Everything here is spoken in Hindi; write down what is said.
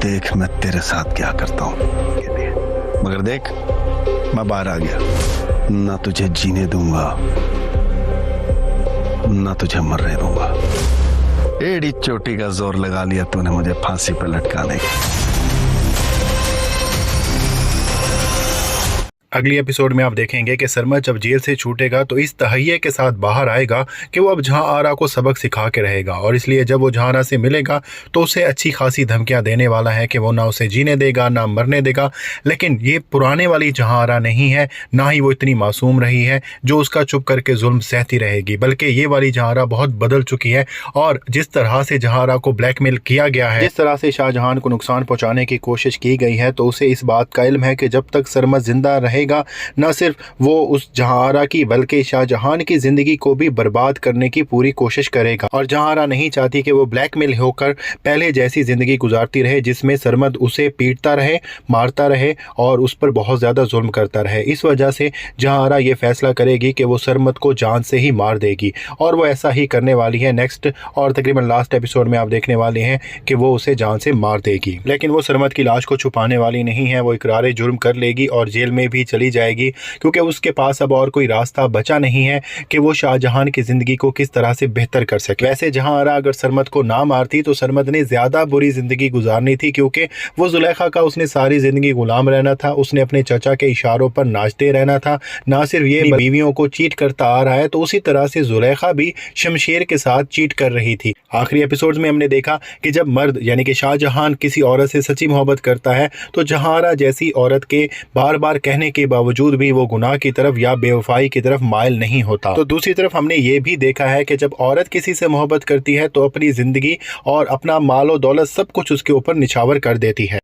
देख मैं तेरे साथ क्या करता हूँ। मगर देख मैं बाहर आ गया, ना तुझे जीने दूंगा ना तुझे मरने दूंगा। एड़ी चोटी का जोर लगा लिया तूने मुझे फांसी पर लटकाने का। अगली एपिसोड में आप देखेंगे कि सरमद जब जेल से छूटेगा तो इस तहैये के साथ बाहर आएगा कि वो अब जहां आरा को सबक सिखा के रहेगा, और इसलिए जब वो जहां आरा से मिलेगा तो उसे अच्छी खासी धमकियां देने वाला है कि वो ना उसे जीने देगा ना मरने देगा। लेकिन ये पुराने वाली जहां आरा नहीं है, ना ही वो इतनी मासूम रही है जो उसका चुप करके जुल्म सहती रहेगी, बल्कि ये वाली जहां आरा बहुत बदल चुकी है। और जिस तरह से जहां आरा को ब्लैकमेल किया गया है, जिस तरह से शाहजहां को नुकसान पहुंचाने की कोशिश की गई है, तो उसे इस बात का इल्म है कि जब तक सरमद जिंदा रहेगा न सिर्फ वो उस जहांआरा की बल्कि शाहजहां की जिंदगी को भी बर्बाद करने की पूरी कोशिश करेगा। और जहांआरा नहीं चाहती कि वो ब्लैकमेल होकर पहले जैसी जिंदगी गुजारती रहे, जिसमें सरमद उसे पीटता रहे, मारता रहे और उस पर बहुत ज्यादा जुल्म करता रहे। इस वजह से जहांआरा ये फैसला करेगी कि वो सरमद को जान से ही मार देगी, और वो ऐसा ही करने वाली है। नेक्स्ट और तकरीबन लास्ट एपिसोड में आप देखने वाले हैं कि वो उसे जान से मार देगी। लेकिन वो सरमद की लाश को छुपाने वाली नहीं है, वो इकरार जुर्म कर लेगी और जेल में भी चली जाएगी, क्योंकि उसके पास अब और कोई रास्ता बचा नहीं है कि वो शाहजहां की जिंदगी को किस तरह से बेहतर कर सके। वैसे जहांआरा अगर सरमद को ना मारती तो सरमद ने ज्यादा बुरी जिंदगी गुजारनी थी, क्योंकि वो जुलेखा का उसने सारी जिंदगी गुलाम रहना था, उसने अपने चाचा के इशारों पर नाचते रहना था। ना सिर्फ ये बीवियों को चीट करता आ रहा है, तो उसी तरह से जुलेखा भी शमशेर के साथ चीट कर रही थी। आखिरी एपिसोड में हमने देखा कि जब मर्द यानी कि शाहजहां किसी औरत से सच्ची मोहब्बत करता है तो जहांआरा जैसी औरत के बार बार कहने के बावजूद भी वो गुनाह की तरफ या बेवफाई की तरफ माइल नहीं होता। तो दूसरी तरफ हमने ये भी देखा है कि जब औरत किसी से मोहब्बत करती है तो अपनी जिंदगी और अपना मालो दौलत सब कुछ उसके ऊपर निछावर कर देती है।